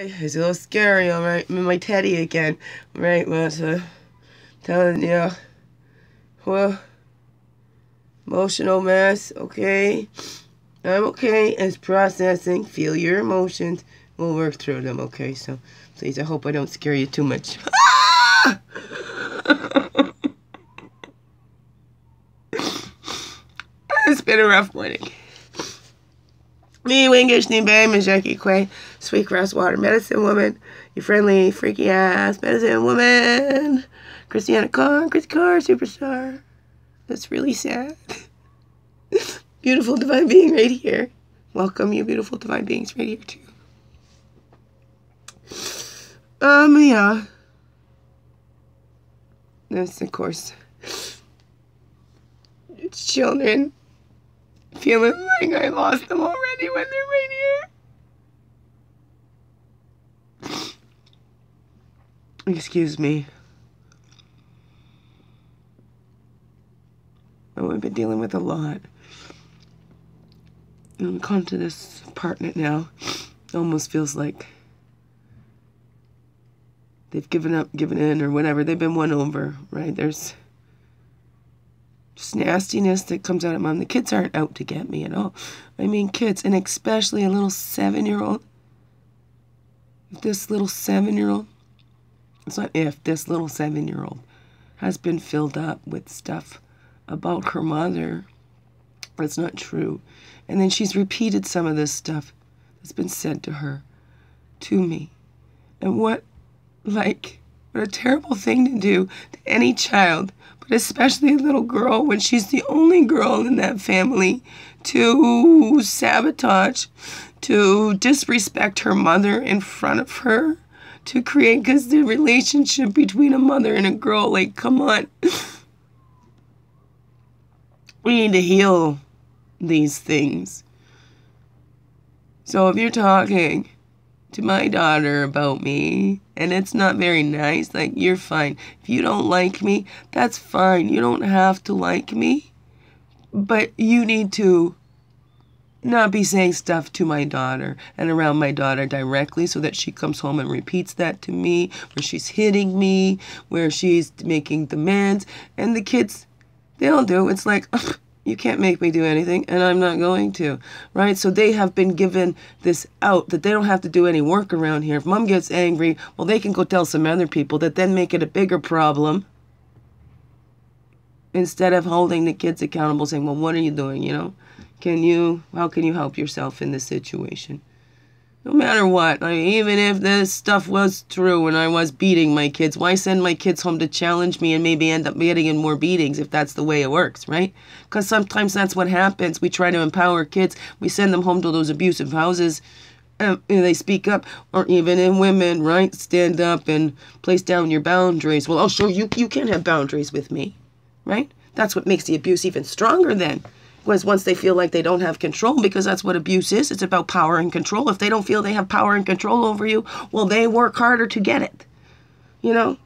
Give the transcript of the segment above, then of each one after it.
It's a little scary, alright? I'm in my teddy again. Right, well, so telling you. Well, emotional mess, okay? I'm okay. It's processing. Feel your emotions. We'll work through them, okay? So, please, I hope I don't scare you too much. It's been a rough morning. Me, Wingish, Nibay, Jackie Quay, Sweetgrass Water Medicine Woman, your friendly, freaky ass medicine woman, Christianna Chris Carr, superstar. That's really sad. Beautiful divine being right here. Welcome, you beautiful divine beings right here too. Yeah. That's, of course, it's children feeling like I lost them already when they're right here. Excuse me. Oh, I've been dealing with a lot. And come to this part in it now. It almost feels like they've given up, given in, or whatever. They've been won over, right? There's just nastiness that comes out of mom. The kids aren't out to get me at all. I mean, kids, and especially a little 7-year-old. If this little 7-year-old, it's not if, this little 7-year-old has been filled up with stuff about her mother that's not true. And then she's repeated some of this stuff that's been said to her, to me. And what a terrible thing to do to any child, but especially a little girl when she's the only girl in that family, to sabotage, to disrespect her mother in front of her, to create, because the relationship between a mother and a girl, like, come on. We need to heal these things. So if you're talking to my daughter about me and it's not very nice, like, you're fine. If you don't like me, that's fine. You don't have to like me, but you need to not be saying stuff to my daughter and around my daughter directly, so that she comes home and repeats that to me, where she's hitting me, where she's making demands. And the kids, they don't do. It's like, you can't make me do anything, and I'm not going to, right? So they have been given this out that they don't have to do any work around here. If mom gets angry, well, they can go tell some other people that then make it a bigger problem, instead of holding the kids accountable, saying, well, what are you doing, you know? How can you help yourself in this situation? No matter what, even if this stuff was true and I was beating my kids, why send my kids home to challenge me and maybe end up getting in more beatings if that's the way it works, right? Because sometimes that's what happens. We try to empower kids. We send them home to those abusive houses, and they speak up. Or even in women, right? Stand up and place down your boundaries. Well, I'll show you. You can't have boundaries with me, right? That's what makes the abuse even stronger then. Was once they feel like they don't have control, because that's what abuse is. It's about power and control. If they don't feel they have power and control over you, well, they work harder to get it. You know,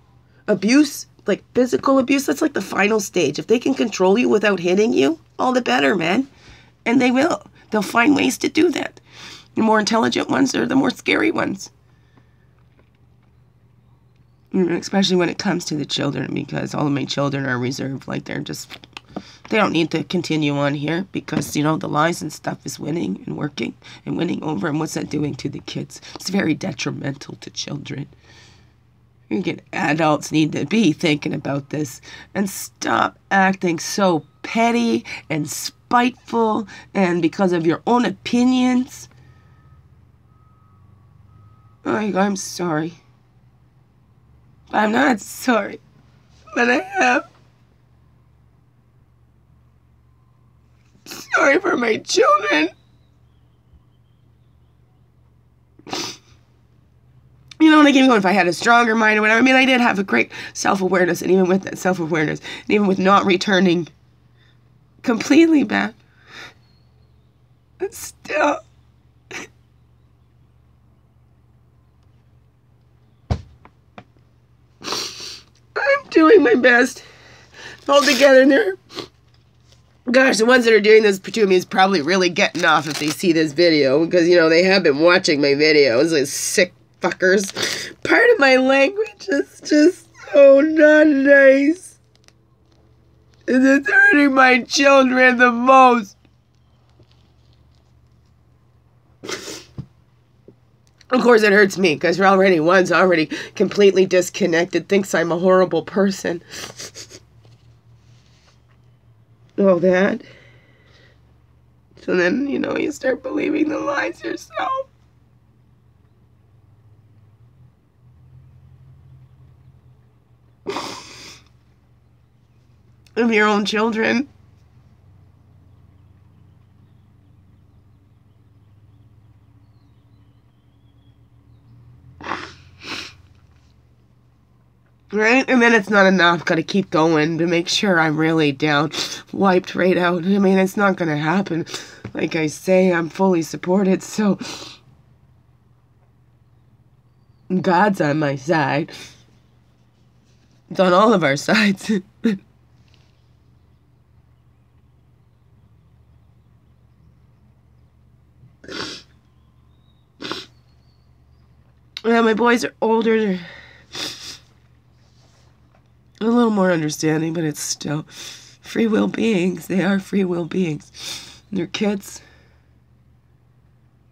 abuse, like physical abuse, that's like the final stage. If they can control you without hitting you, all the better, man. And they will. They'll find ways to do that. The more intelligent ones are the more scary ones. Especially when it comes to the children, because all of my children are reserved. Like, they don't need to continue on here, because, you know, the lies and stuff is winning and working and winning over. And what's that doing to the kids? It's very detrimental to children. Adults need to be thinking about this and stop acting so petty and spiteful and because of your own opinions. I'm sorry. I'm not sorry, but I am. Sorry for my children. You know, like, even if I had a stronger mind or whatever, I mean, I did have a great self-awareness, and even with that self-awareness, and even with not returning completely back, but still, I'm doing my best. Hold together in there. Gosh, the ones that are doing this to me is probably really getting off if they see this video, because, you know, they have been watching my videos. It's sick fuckers. Part of my language is just so not nice. And it's hurting my children the most. Of course it hurts me, because one's already completely disconnected, thinks I'm a horrible person. All that. So then, you start believing the lies yourself. Of your own children. Right? And then it's not enough. Gotta keep going to make sure I'm really down. Wiped right out. I mean, it's not gonna happen. Like I say, I'm fully supported, so God's on my side. It's on all of our sides. Yeah, my boys are older. They're a little more understanding, but it's still free will beings. They are free will beings. And they're kids.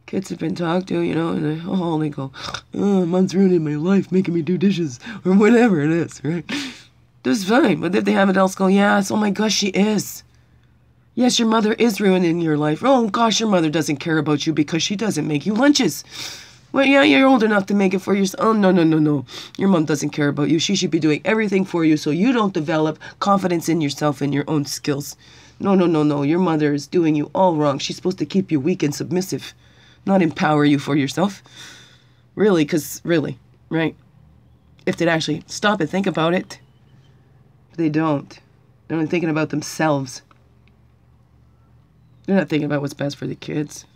Kids have been talked to, and they go, oh, Mom's ruining my life, making me do dishes, or whatever it is, right? That's fine. But if they have adults go, yes, oh my gosh, she is. Yes, your mother is ruining your life. Oh gosh, your mother doesn't care about you because she doesn't make you lunches. Well, yeah, you're old enough to make it for yourself. Oh, no. Your mom doesn't care about you. She should be doing everything for you so you don't develop confidence in yourself and your own skills. No. Your mother is doing you all wrong. She's supposed to keep you weak and submissive, not empower you for yourself. Really, right? If they'd actually stop and think about it, they don't. They're only thinking about themselves. They're not thinking about what's best for the kids.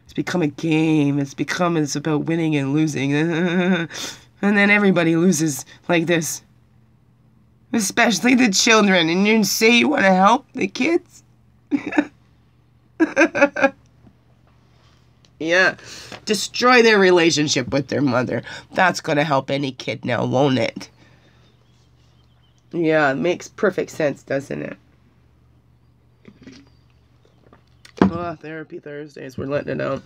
It's become a game. It's about winning and losing. And then everybody loses like this. Especially the children. And you say you want to help the kids? Yeah. Destroy their relationship with their mother. That's going to help any kid now, won't it? Yeah, it makes perfect sense, doesn't it? Oh, Therapy Thursdays, we're letting it out.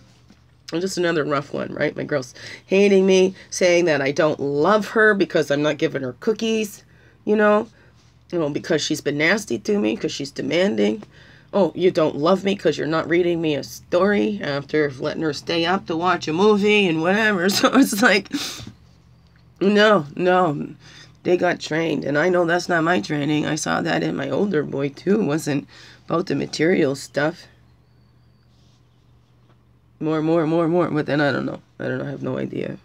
And just another rough one, right? My girl's hating me, saying that I don't love her because I'm not giving her cookies, because she's been nasty to me, because she's demanding. Oh, you don't love me because you're not reading me a story after letting her stay up to watch a movie and whatever. So it's like, no, they got trained. And I know that's not my training. I saw that in my older boy, too. It wasn't about the material stuff. More. But then I don't know. I have no idea.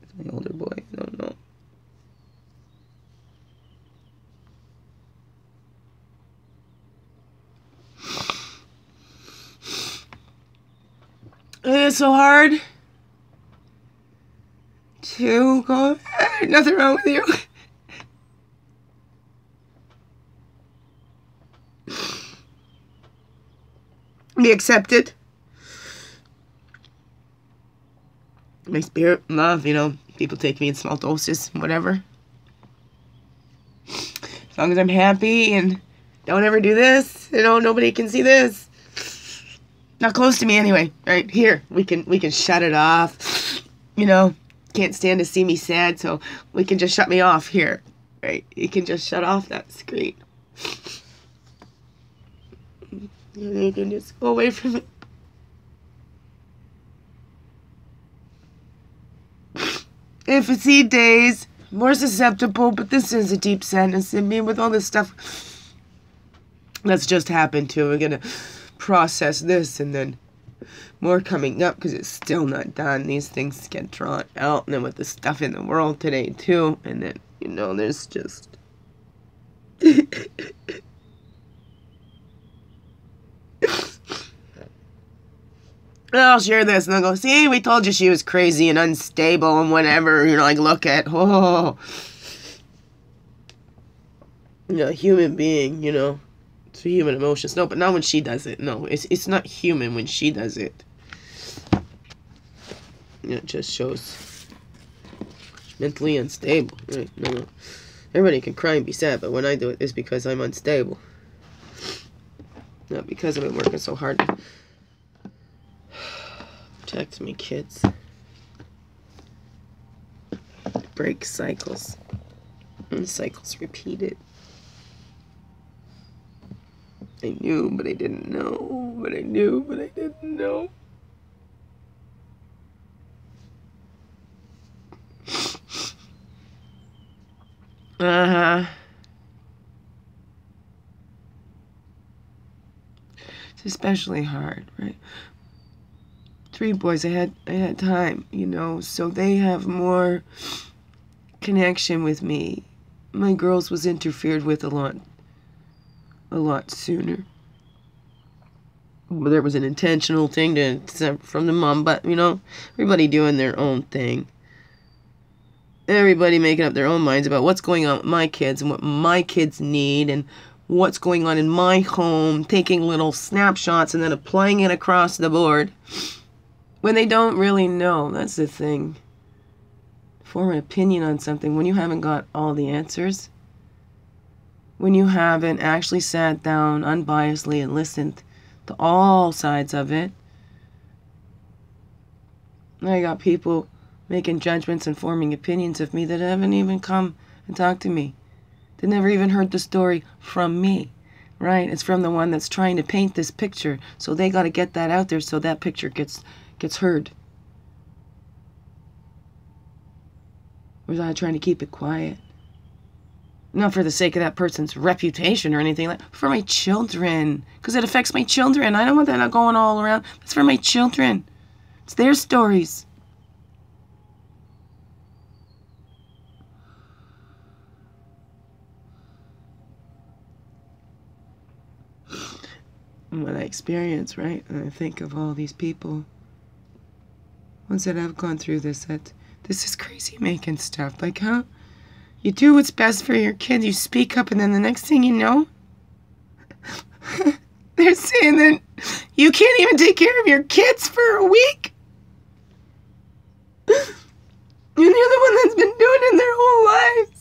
It's my older boy. I don't know. It's so hard to go, nothing wrong with you. Be accepted. My spirit, love, people take me in small doses, whatever. As long as I'm happy and don't ever do this, nobody can see this. Not close to me anyway, right? Here, we can shut it off. Can't stand to see me sad, so we can just shut me off here, right? You can just shut off that screen. You can just go away from it. Infancy days, more susceptible, but this is a deep sadness in me with all this stuff that's just happened too. We're gonna process this and then more coming up because it's still not done. These things get drawn out, and then with the stuff in the world today too, and then there's just I'll share this and they'll go, see, we told you she was crazy and unstable and whatever, look at, human being, it's a human emotions. No, but not when she does it. No, it's not human when she does it. It just shows mentally unstable. Right? No. Everybody can cry and be sad, but when I do it, it's because I'm unstable. Not because I've been working so hard to protect me kids. Break cycles. And cycles repeated. I knew, but I didn't know. But I knew, but I didn't know. It's especially hard, right? 3 boys, I had time, you know, so they have more connection with me. My girls was interfered with a lot sooner. Well, there was an intentional thing from the mom, but, you know, everybody doing their own thing. Everybody making up their own minds about what's going on with my kids and what my kids need and what's going on in my home, taking little snapshots and then applying it across the board when they don't really know. That's the thing. Form an opinion on something when you haven't got all the answers, when you haven't actually sat down unbiasedly and listened to all sides of it. I got people making judgments and forming opinions of me that haven't even come and talked to me. They never even heard the story from me, right? It's from the one that's trying to paint this picture, so they got to get that out there so that picture gets heard. Or I trying to keep it quiet. Not for the sake of that person's reputation or anything like that, for my children, because it affects my children. I don't want that going all around. It's for my children. It's their stories. And what I experience, right? And I think of all these people, ones that have gone through this, that this is crazy making stuff. Like, huh? You do what's best for your kids, you speak up, and then the next thing you know, they're saying that you can't even take care of your kids for a week. And you're the one that's been doing it their whole lives.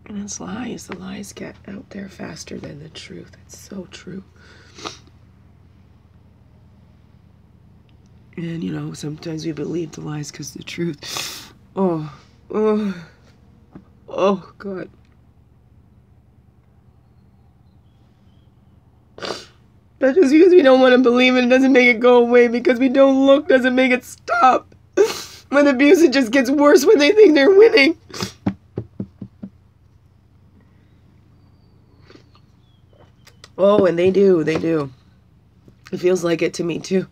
And it's lies. The lies get out there faster than the truth. It's so true. And, you know, sometimes we believe the lies because the truth. Oh, God. But just because we don't want to believe it doesn't make it go away. Because we don't look doesn't make it stop. When abuse, it just gets worse when they think they're winning. Oh, and they do. It feels like it to me too,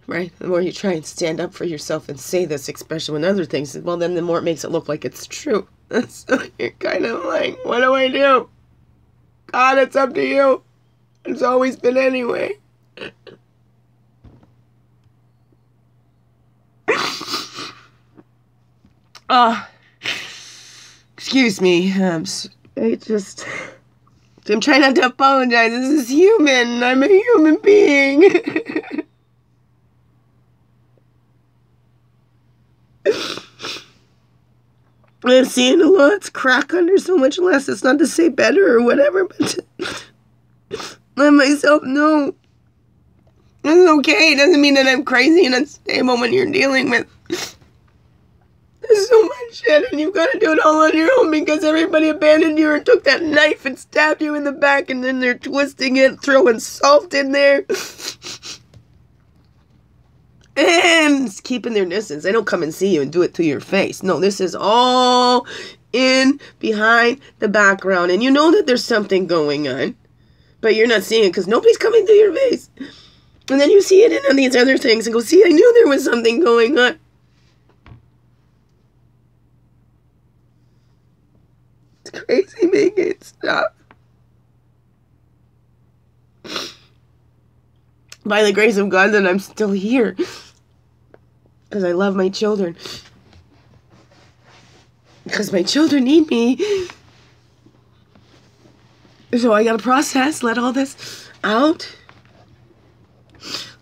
right? The more you try and stand up for yourself and say this, especially when other things, well, then the more it makes it look like it's true. So you're kind of like, what do I do? God, it's up to you. It's always been anyway. Excuse me. I'm trying not to apologize. This is human. I'm a human being. I'm seeing a lot's crack under so much less. It's not to say better or whatever, but to let myself know. It's okay. It doesn't mean that I'm crazy and unstable when you're dealing with there's so much shit and you've got to do it all on your own because everybody abandoned you or took that knife and stabbed you in the back and then they're twisting it, throwing salt in there. And keeping their distance. They don't come and see you and do it to your face. No, this is all in behind the background. And you know that there's something going on. But you're not seeing it because nobody's coming to your face. And then you see it in these other things and go, see, I knew there was something going on. It's crazy making it stop. By the grace of God that I'm still here. Because I love my children. Because my children need me. So I got to process, let all this out.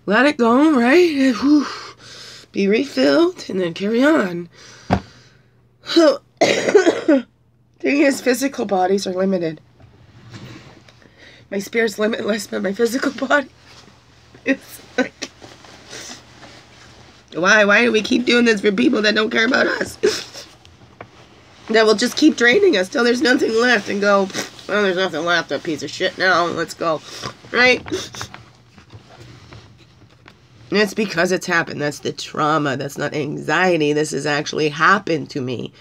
Let it go, right? Whew. Be refilled and then carry on. Thing is, physical bodies are limited. My spirit's limitless, but my physical body is like... Why do we keep doing this for people that don't care about us? That will just keep draining us till there's nothing left and go, well, there's nothing left, that piece of shit now, let's go. Right? And it's because it's happened. That's the trauma. That's not anxiety. This has actually happened to me.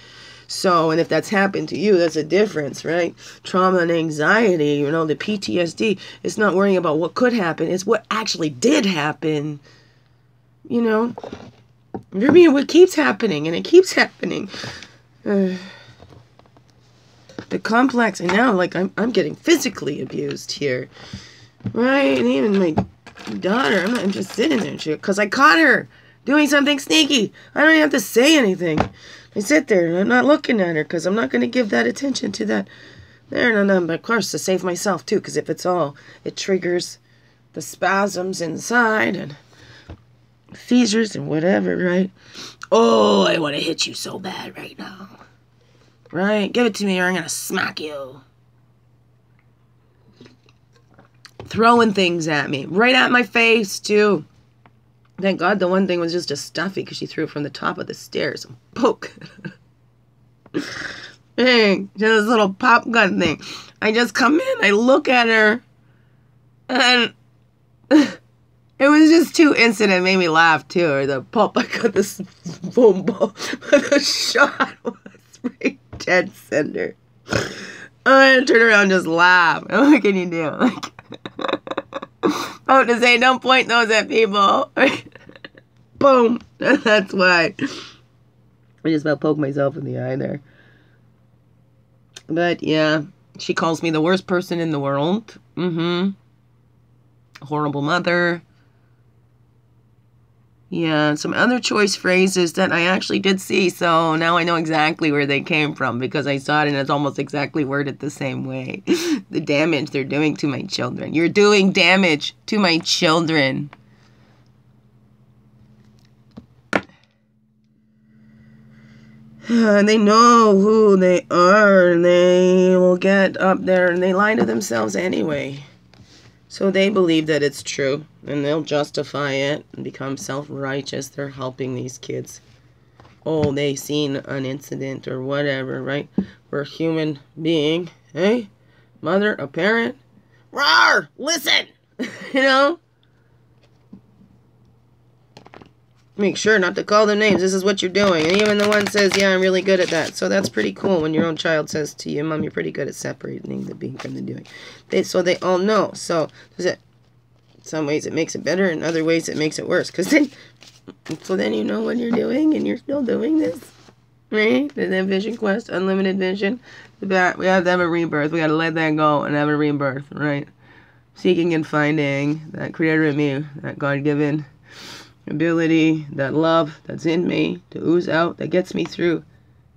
So, and if that's happened to you, that's a difference, right? Trauma and anxiety, you know, the PTSD, it's not worrying about what could happen. It's what actually did happen. You know? I mean, what keeps happening, and it keeps happening. The complex, and now, like, I'm getting physically abused here. Right? And even my daughter, I'm just sitting there because I caught her doing something sneaky. I don't even have to say anything. I sit there and I'm not looking at her because I'm not going to give that attention to that. There, no, but of course to save myself too, because if it's all, it triggers the spasms inside and seizures and whatever, right? Oh, I want to hit you so bad right now. Right? Give it to me or I'm going to smack you. Throwing things at me. Right at my face, too. Thank God the one thing was just a stuffy because she threw it from the top of the stairs. Poke. Dang. Just this little pop gun thing. I just come in. I look at her. And it was just too instant. It made me laugh, too. Or the pop. I got this boom ball. But the shot was right dead center. I turn around and just laugh. What can you do? Like, to say, don't point those at people. Boom. That's why. I just about poked myself in the eye there. But yeah, she calls me the worst person in the world. Horrible mother. Yeah, some other choice phrases that I actually did see, so now I know exactly where they came from because I saw it and it's almost exactly worded the same way. The damage they're doing to my children. You're doing damage to my children. And they know who they are and they will get up there and they lie to themselves anyway. So they believe that it's true, and they'll justify it and become self-righteous. They're helping these kids. Oh, they seen an incident or whatever, right? We're a human being, hey? Mother, a parent. Rawr! Listen! You know? Make sure not to call them names. This is what you're doing. And even the one says, yeah, I'm really good at that. So that's pretty cool when your own child says to you, Mom, you're pretty good at separating the being from the doing. So they all know. So in some ways it makes it better. In other ways it makes it worse. So then you know what you're doing and you're still doing this. Right? And then vision quest, unlimited vision. We have to have a rebirth. We got to let that go and have a rebirth. Right? Seeking and finding that creator in me, that God-given ability, that love that's in me to ooze out, that gets me through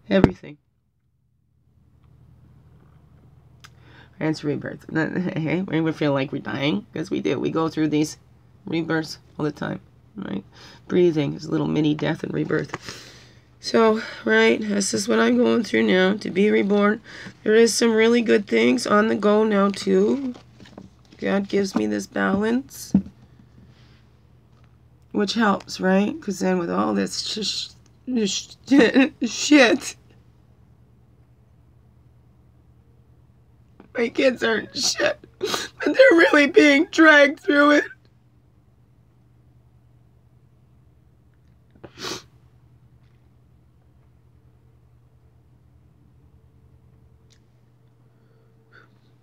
everything. Hence rebirth. Hey, we feel like we're dying because we do. We go through these rebirths all the time, right? Breathing is a little mini death and rebirth. So, right, this is what I'm going through now, to be reborn. There is some really good things on the go now too. God gives me this balance. Which helps, right? Because then with all this shit, my kids aren't shit, but they're really being dragged through it.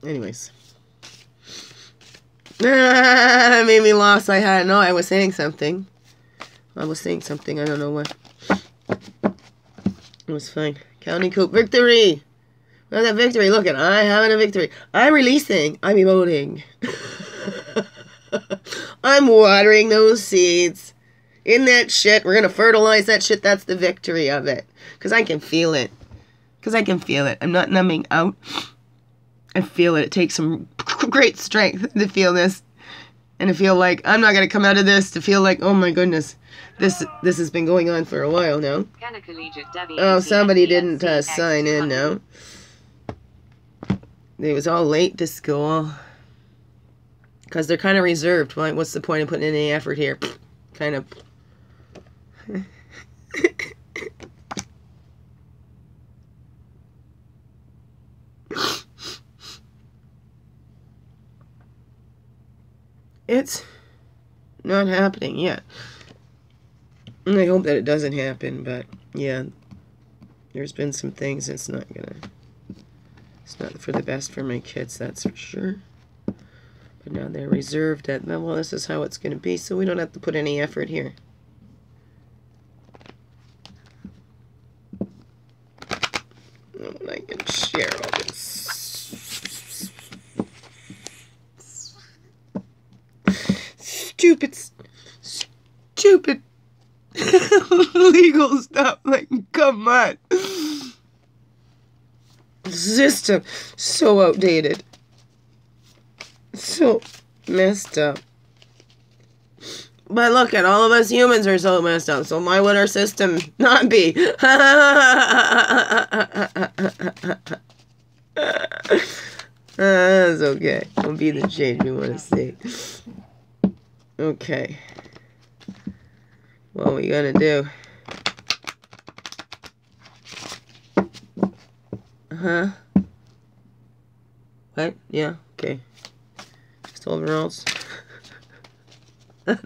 Anyways. That made me lost. I was saying something. I don't know what. It was fine. County Coop victory. Look at that victory. Look at I having a victory. I'm releasing. I'm emoting. I'm watering those seeds. In that shit. We're going to fertilize that shit. That's the victory of it. Because I can feel it. I'm not numbing out. I feel it. It takes some great strength to feel this. And to feel like I'm not going to come out of this. To feel like, oh my goodness, this has been going on for a while now. Oh, somebody didn't sign in now. They was all late to school. Because they're kind of reserved. Like, what's the point of putting in any effort here? Kind of. It's not happening yet. And I hope that it doesn't happen, but yeah, there's been some things it's not for the best for my kids, that's for sure. But now they're reserved at, well, this is how it's going to be, so we don't have to put any effort here. Oh, and I can share all this. Stupid legal stuff. Like, come on. The system, so outdated. So messed up. But look at all of us humans are so messed up. So why would our system not be? That's okay. We'll be the change we want to see. Okay. What we gonna do? What? Yeah, okay. Just overalls. Let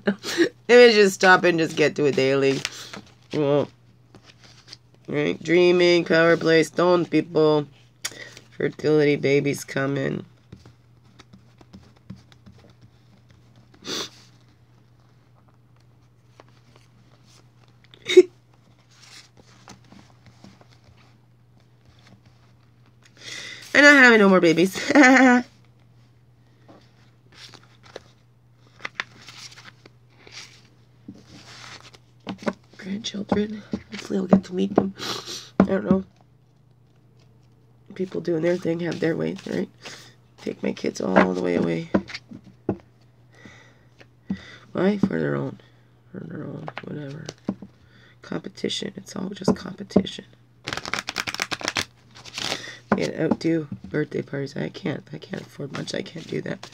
me just stop and just get to it daily. Well, right. Dreaming, power play, stone people, fertility, babies coming. I'm not having no more babies. Grandchildren. Hopefully I'll get to meet them. I don't know. People doing their thing have their way, right? Take my kids all the way away. Why? For their own. For their own. Whatever. Competition. It's all just competition. Can't outdo birthday parties. I can't afford much. I can't do that.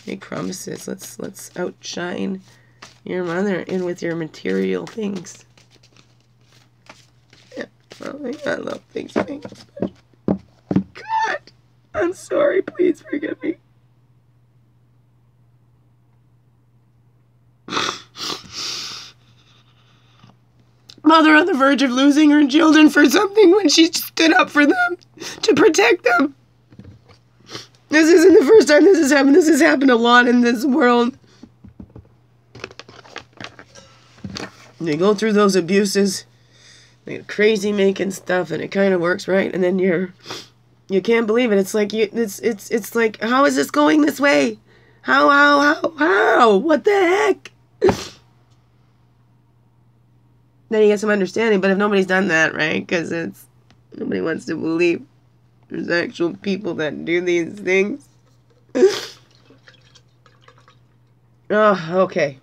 Make promises. Let's outshine your mother in with your material things. Yeah, well, I love things. God, I'm sorry. Please forgive me. Mother on the verge of losing her children for something when she stood up for them to protect them. This isn't the first time this has happened. This has happened a lot in this world. You go through those abuses, like crazy making stuff, and it kind of works, right? And then you can't believe it. It's like it's like, how is this going this way? How? What the heck? Then you get some understanding, but if nobody's done that, right? Because nobody wants to believe there's actual people that do these things. Oh, okay.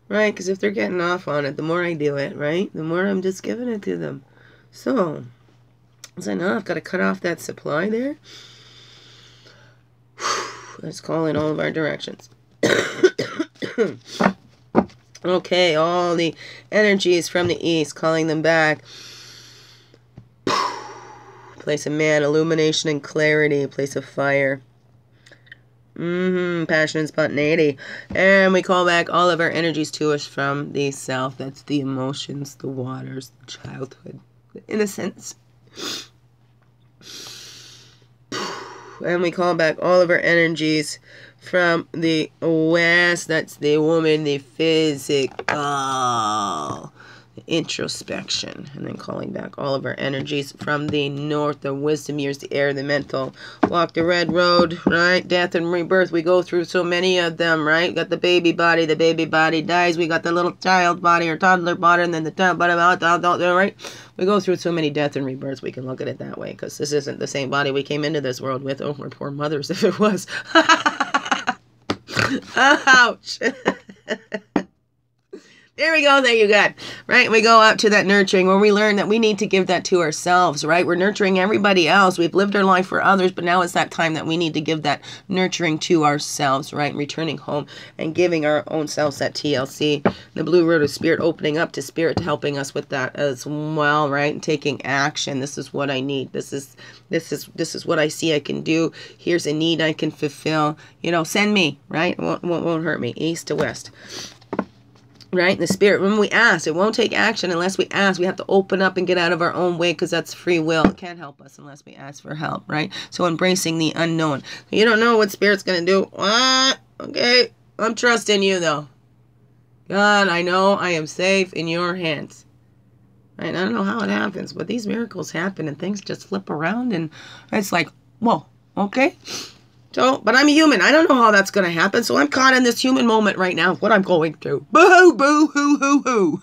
Right, because if they're getting off on it, the more I do it, right? The more I'm just giving it to them. So, as I know, I've got to cut off that supply there. Let's call in all of our directions. Okay, all the energies from the east, calling them back. Place of man, illumination and clarity, place of fire. Passion and spontaneity. And we call back all of our energies to us from the south. That's the emotions, the waters, the childhood, the innocence. And we call back all of our energies from the west. That's the woman, the physical, introspection, and then calling back all of our energies from the north, the wisdom years, the air, the mental. Walk the red road, right? Death and rebirth. We go through so many of them, right? Got the baby body dies. We got the little child body or toddler body, and then the child body, right? We go through so many death and rebirths. We can look at it that way, because this isn't the same body we came into this world with. Oh, we're poor mothers if it was. Ouch. There we go. There you go. Right? We go out to that nurturing where we learn that we need to give that to ourselves, right? We're nurturing everybody else. We've lived our life for others, but now it's that time that we need to give that nurturing to ourselves, right? Returning home and giving our own selves that TLC. The blue road of spirit, opening up to spirit, helping us with that as well, right? And taking action. This is what I need. This is what I see I can do. Here's a need I can fulfill. You know, send me, right? It won't hurt me. East to west. Right? The spirit, when we ask, it won't take action unless we ask. We have to open up and get out of our own way, because that's free will. It can't help us unless we ask for help, right? So embracing the unknown. You don't know what spirit's going to do. What? Okay. I'm trusting you, though. God, I know I am safe in your hands. Right? I don't know how it happens, but these miracles happen and things just flip around, and it's like, whoa, okay. So, but I'm a human. I don't know how that's going to happen. So I'm caught in this human moment right now. What I'm going through. Boo, boo, hoo, hoo, hoo.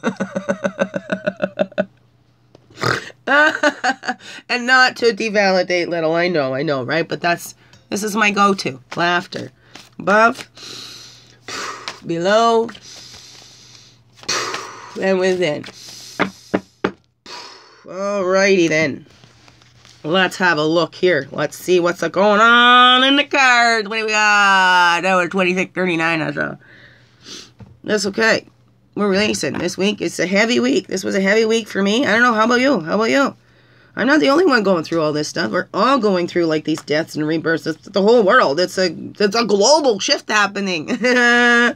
And not to devalidate little. I know, right? But this is my go-to. Laughter. Above, below, and within. Alrighty then. Let's have a look here. Let's see what's going on in the cards. What do we got? Oh, it's 2639 or so. That's okay. We're releasing. This week, it's a heavy week. This was a heavy week for me. I don't know. How about you? How about you? I'm not the only one going through all this stuff. We're all going through like these deaths and rebirths. It's the whole world. It's a global shift happening. There's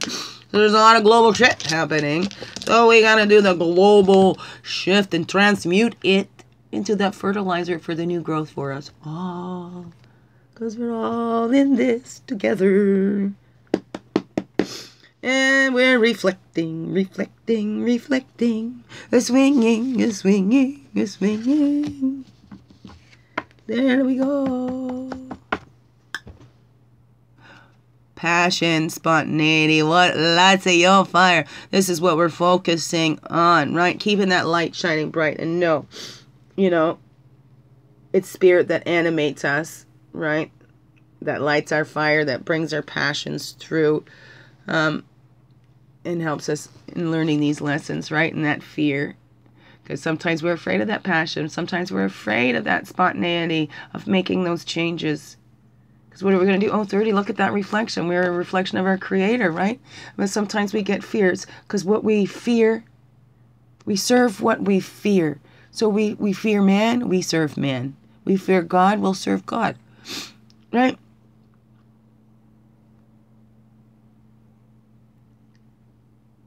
a lot of global shit happening. So we got to do the global shift and transmute it into that fertilizer for the new growth for us all, because we're all in this together, and we're reflecting, swinging. There we go. Passion, spontaneity, lots of your fire. This is what we're focusing on, right? Keeping that light shining bright, and know, you know, it's spirit that animates us, right? That lights our fire, that brings our passions through, and helps us in learning these lessons, right? And that fear, because sometimes we're afraid of that passion. Sometimes we're afraid of that spontaneity, of making those changes. Because what are we going to do? Oh, 30, look at that reflection. We're a reflection of our Creator, right? But sometimes we get fears, because what we fear, we serve what we fear. So we fear man, we serve man. We fear God, we'll serve God. Right?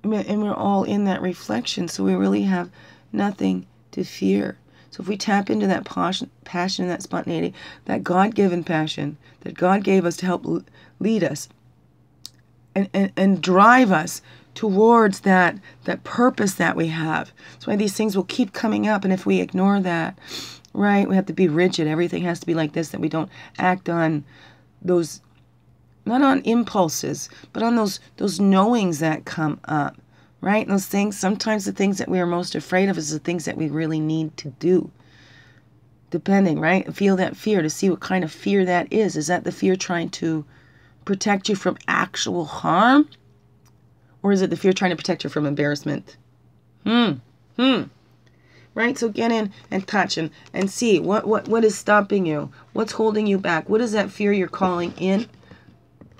And we're all in that reflection, so we really have nothing to fear. So if we tap into that passion and that spontaneity, that God-given passion that God gave us to help lead us and drive us towards that purpose that we have. That's why these things will keep coming up, and if we ignore that, right, we have to be rigid. Everything has to be like this, that we don't act on those, not on impulses, but on those knowings that come up, right? Those things, sometimes the things that we are most afraid of is the things that we really need to do. Depending, right? Feel that fear to see what kind of fear that is. Is that the fear trying to protect you from actual harm? Or is it the fear trying to protect you from embarrassment? Right? So get in and touch and see what is stopping you. What's holding you back? What is that fear you're calling in?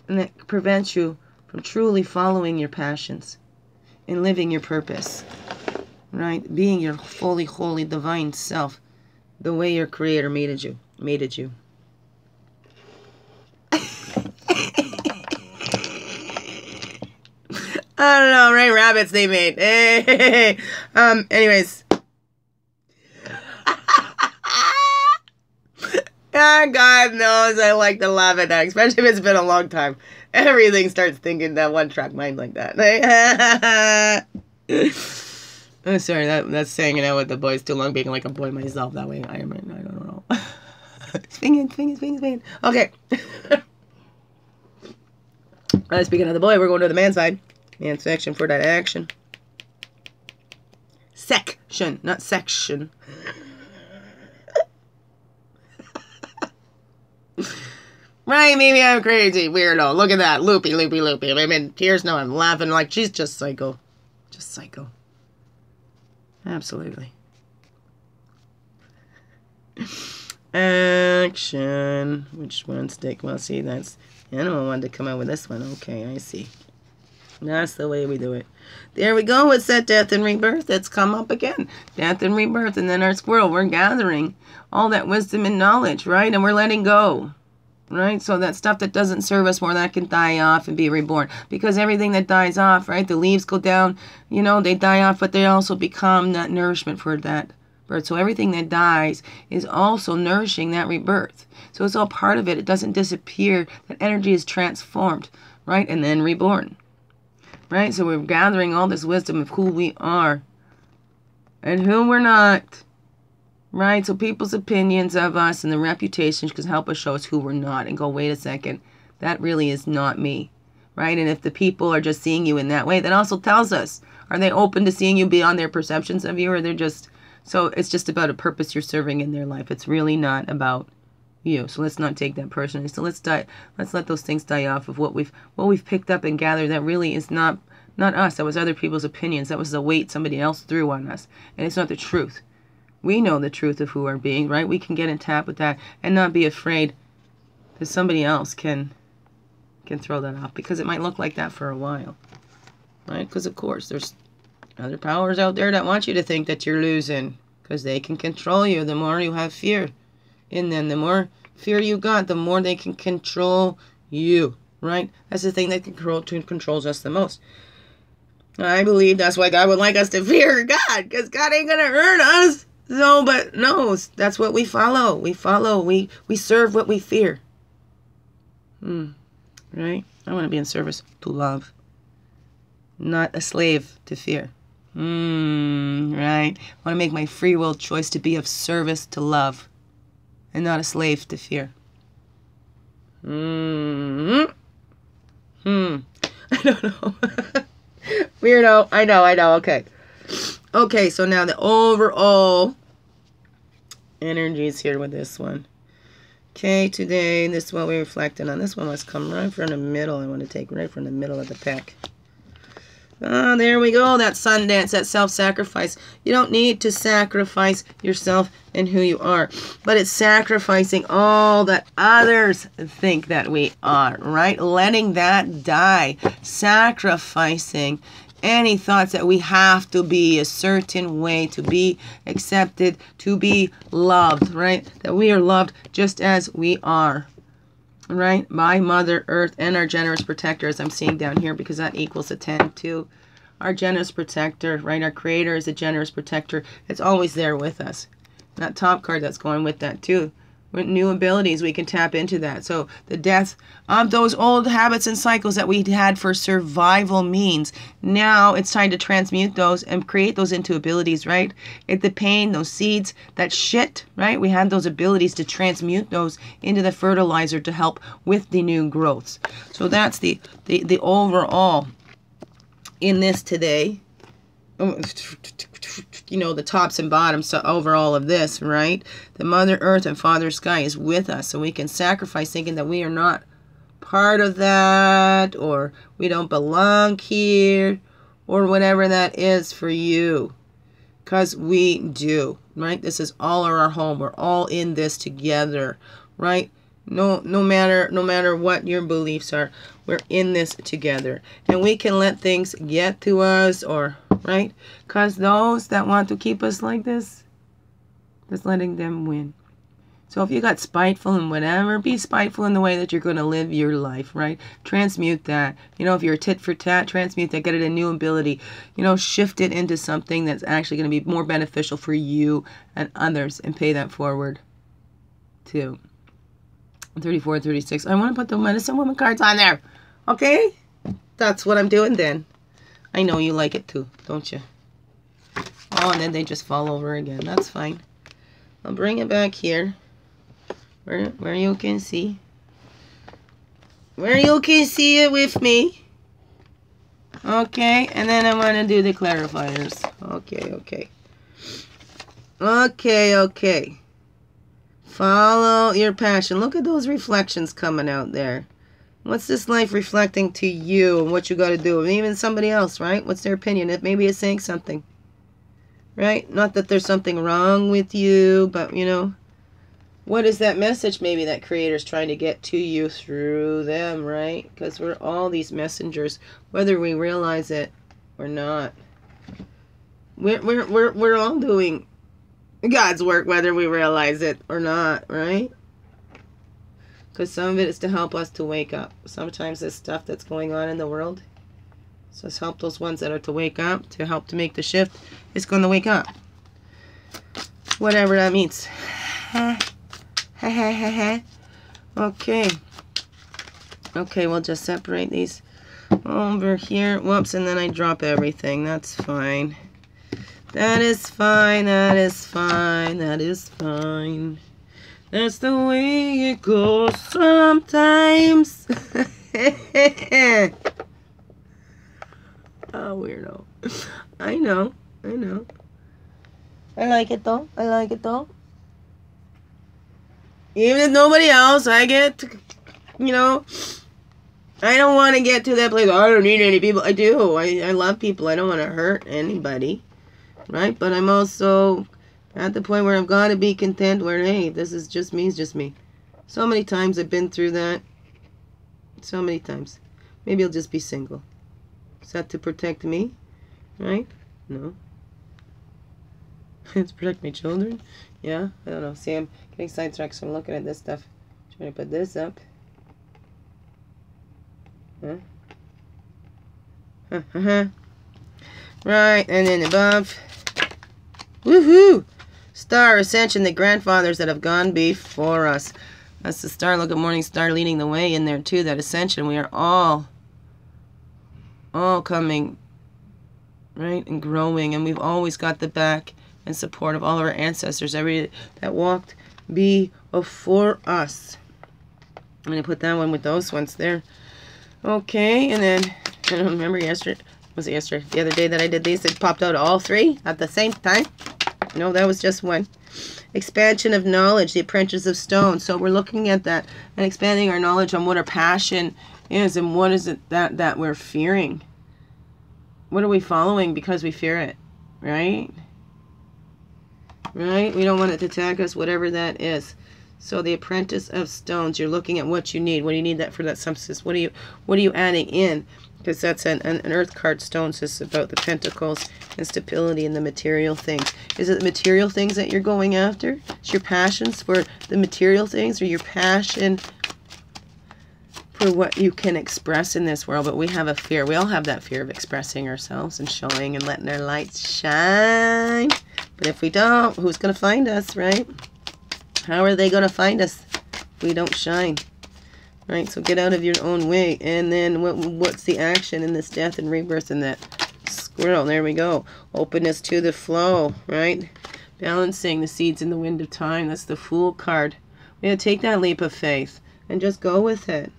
And that prevents you from truly following your passions and living your purpose. Right? Being your fully holy divine self. The way your Creator made you. I don't know, right? Rabbits they made. Hey. Anyways. God knows I like to laugh at that, especially if it's been a long time. Everything starts thinking that one track mind like that. Oh, sorry, that's hanging out with the boys too long, being like a boy myself. That way, I don't know. Swinging. Okay. Speaking of the boy, we're going to the man side. Man section for that action. Section, not section. Right, maybe I'm crazy, weirdo. Look at that, loopy. I'm in tears now. I'm laughing like she's just psycho. Just psycho. Absolutely. Action. Which one stick? Well, see, that's the animal wanted to come out with this one. Okay, I see. That's the way we do it. There we go. It's that death and rebirth that's come up again. Death and rebirth. And then our squirrel, we're gathering all that wisdom and knowledge, right? And we're letting go, right? So that stuff that doesn't serve us more, that can die off and be reborn. Because everything that dies off, right? The leaves go down, you know, they die off, but they also become that nourishment for that birth. So everything that dies is also nourishing that rebirth. So it's all part of it. It doesn't disappear. That energy is transformed, right? And then reborn. Right? So we're gathering all this wisdom of who we are and who we're not. Right? So people's opinions of us and the reputations can help us show us who we're not and go, wait a second, that really is not me. Right? And if the people are just seeing you in that way, that also tells us, are they open to seeing you beyond their perceptions of you, or they're just, so it's just about a purpose you're serving in their life. It's really not about you. So let's not take that personally. So let's let those things die off of what we've picked up and gathered that really is not us. That was other people's opinions. That was the weight somebody else threw on us. And it's not the truth. We know the truth of who we're being, right? We can get in tap with that and not be afraid that somebody else can throw that off, because it might look like that for a while. Right? Because of course there's other powers out there that want you to think that you're losing, because they can control you. The more you have fear in them, the more fear you got, the more they can control you, right? That's the thing that controls us the most. I believe that's why God would like us to fear God, because God ain't gonna hurt us. So, but no, that's what we follow. We serve what we fear. Right? I want to be in service to love, not a slave to fear. Right? I want to make my free will choice to be of service to love, and not a slave to fear. I don't know. Weirdo. I know. Okay, so now the overall energies here with this one. Okay, today, this is what we're reflecting on. This one must come right from the middle. I want to take right from the middle of the pack. There we go. That sun dance, that self-sacrifice. You don't need to sacrifice yourself and who you are, but it's sacrificing all that others think that we are, right? Letting that die. Sacrificing any thoughts that we have to be a certain way, to be accepted, to be loved, right? That we are loved just as we are. Right, by Mother Earth and our generous protector, as I'm seeing down here, because that equals a 10 too. Our generous protector, right? Our creator is a generous protector. It's always there with us. That top card that's going with that too. With new abilities, we can tap into that. So the death of those old habits and cycles that we had for survival means now it's time to transmute those and create those into abilities, right? The pain, those seeds, that shit, right? We had those abilities to transmute those into the fertilizer to help with the new growths. So that's the overall in this today. You know, the tops and bottoms, so overall of this, right? The Mother Earth and Father Sky is with us, so we can sacrifice thinking that we are not part of that, or we don't belong here, or whatever that is for you, because we do, right? This is all our home. We're all in this together, right? No matter what your beliefs are, we're in this together, and we can let things get to us, or right? Because those that want to keep us like this, just letting them win. So if you got spiteful and whatever, be spiteful in the way that you're going to live your life, right? Transmute that. You know, if you're a tit for tat, transmute that. Get it a new ability. You know, shift it into something that's actually going to be more beneficial for you and others, and pay that forward too. 34, 36. I want to put the medicine woman cards on there. Okay? That's what I'm doing then. I know you like it too, don't you? Oh, and then they just fall over again. That's fine. I'll bring it back here. Where you can see. Where you can see it with me. Okay, and then I want to do the clarifiers. Okay. Okay. Follow your passion. Look at those reflections coming out there. What's this life reflecting to you and what you got to do? And even somebody else, right? What's their opinion? Maybe it's saying something. Right? Not that there's something wrong with you, but, you know, what is that message maybe that Creator's trying to get to you through them, right? Because we're all these messengers, whether we realize it or not. We're all doing God's work, whether we realize it or not, right? Because some of it is to help us to wake up. Sometimes there's stuff that's going on in the world. So let's help those ones that are to wake up, to help to make the shift. It's going to wake up. Whatever that means. Okay. Okay, we'll just separate these over here. Whoops, and then I drop everything. That's fine. That is fine. That is fine. That is fine. That's the way it goes sometimes. Oh, weirdo. I know. I like it though. Even if nobody else, I get to, you know, I don't want to get to that place. I don't need any people. I do. I love people. I don't want to hurt anybody. Right? But I'm also at the point where I've got to be content where, hey, this is just me. It's just me. So many times I've been through that. So many times. Maybe I'll just be single. Is that to protect me? Right? No. To protect my children? Yeah, I don't know. See, I'm getting sidetracked, so I'm looking at this stuff. Trying to put this up. Right, and then above. Woohoo! Star Ascension, the grandfathers that have gone before us. That's the star. Look at Morning Star leading the way in there too. That ascension. We are all coming, right, and growing, and we've always got the back and support of all of our ancestors, every that walked before us. I'm going to put that one with those ones there. Okay, and then, I don't remember yesterday, was it yesterday? The other day that I did these, it popped out all three at the same time. No, that was just one. Expansion of knowledge, the apprentice of stone. So we're looking at that and expanding our knowledge on what our passion is and what is it that we're fearing. What are we following because we fear it, right? Right? We don't want it to attack us, whatever that is. So the apprentice of stones, you're looking at what you need. What do you need that for that substance? What are you adding in? Because that's an earth card. Stones is about the pentacles and stability and the material things. Is it the material things that you're going after? Is your passions for the material things, or your passion for what you can express in this world? But we have a fear. We all have that fear of expressing ourselves and showing and letting our lights shine. But if we don't, who's going to find us, right? How are they going to find us if we don't shine? Right? So get out of your own way. And then what's the action in this death and rebirth and that squirrel? There we go. Openness to the flow, right? Balancing the seeds in the wind of time. That's the Fool card. We have to take that leap of faith and just go with it.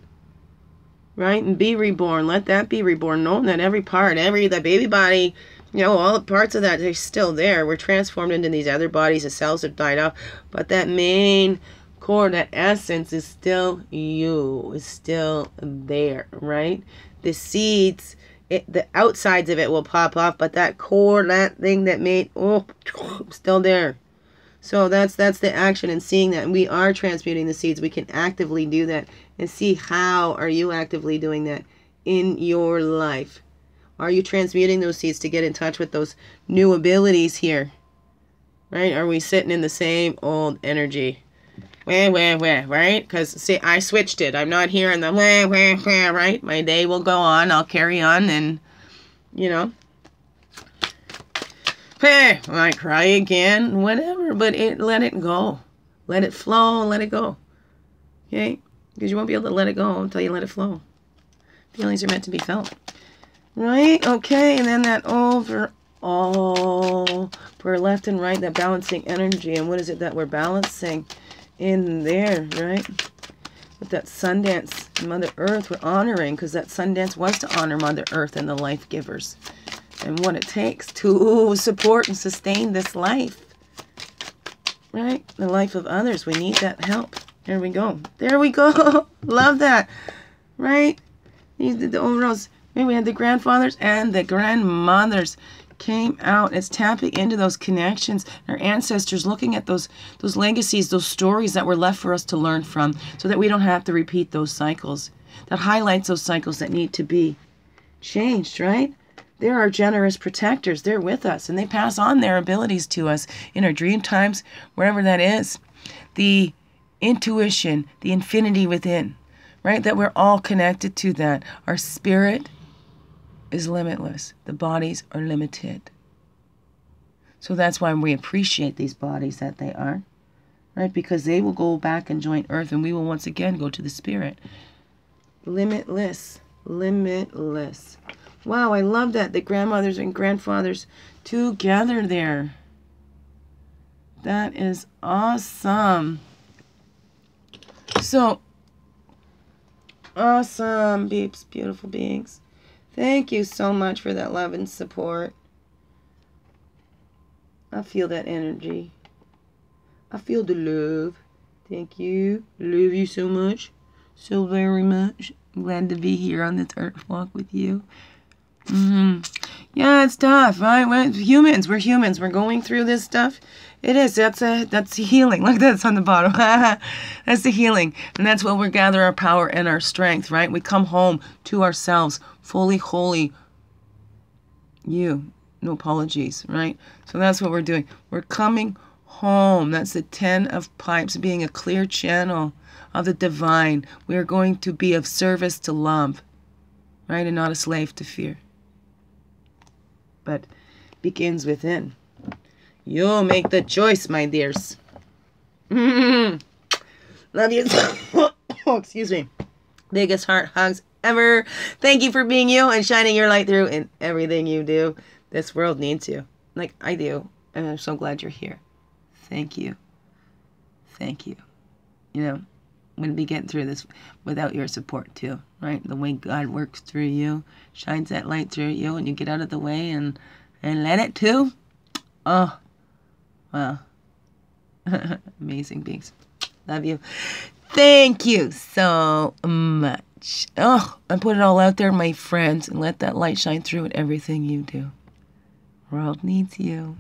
Right? And be reborn. Let that be reborn. Knowing that every part, the baby body, you know, all the parts of that, they're still there. We're transformed into these other bodies. The cells have died off. But that main core, that essence is still you. Is still there, right? The seeds, the outsides of it will pop off. But that core, that thing that made, still there. So that's the action and seeing that we are transmuting the seeds. We can actively do that and see how are you actively doing that in your life. Are you transmuting those seeds to get in touch with those new abilities here? Right? Are we sitting in the same old energy? Right? Because, see, I switched it. I'm not here in the right? My day will go on. I'll carry on and, you know. I cry again, whatever. But let it go. Let it flow. Let it go. Okay? Because you won't be able to let it go until you let it flow. Feelings are meant to be felt. Right? Okay, and then that overall for left and right, that balancing energy. And what is it that we're balancing in there, right? With that sun dance, Mother Earth, we're honoring, because that sun dance was to honor Mother Earth and the life givers and what it takes to support and sustain this life, right? The life of others. We need that help. There we go. There we go. Love that, right? These are the overalls. Maybe we had the grandfathers and the grandmothers came out. It's tapping into those connections, our ancestors, looking at those legacies, those stories that were left for us to learn from, so that we don't have to repeat those cycles. That highlights those cycles that need to be changed, right? They're our generous protectors. They're with us, and they pass on their abilities to us in our dream times, wherever that is. The intuition, the infinity within, right? That we're all connected to that. Our spirit is limitless. The bodies are limited. So that's why we appreciate these bodies that they are, right? Because they will go back and join Earth, and we will once again go to the spirit. Limitless. Limitless. Wow, I love that. The grandmothers and grandfathers together there. That is awesome. So, awesome, beeps, beautiful beings. Thank you so much for that love and support. I feel that energy. I feel the love. Thank you. Love you so much. So very much. I'm glad to be here on this earth walk with you. Yeah, it's tough, right? We're humans. We're going through this stuff. It is. That's healing. Look, that's on the bottom. That's the healing. And that's where we gather our power and our strength, right? We come home to ourselves, fully holy. You. No apologies, right? So that's what we're doing. We're coming home. That's the 10 of Pipes, being a clear channel of the divine. We are going to be of service to love, right? And not a slave to fear. But begins within. You make the choice, my dears. Love you. Oh, excuse me. Biggest heart hugs ever. Thank you for being you and shining your light through in everything you do. This world needs you. Like I do. And I'm so glad you're here. Thank you. Thank you. You know, I'm going to be getting through this without your support too, right? The way God works through you, shines that light through you, and you get out of the way and let it too. Oh, wow. Amazing beings. Love you. Thank you so much. Oh, I put it all out there, my friends, and let that light shine through in everything you do. World needs you.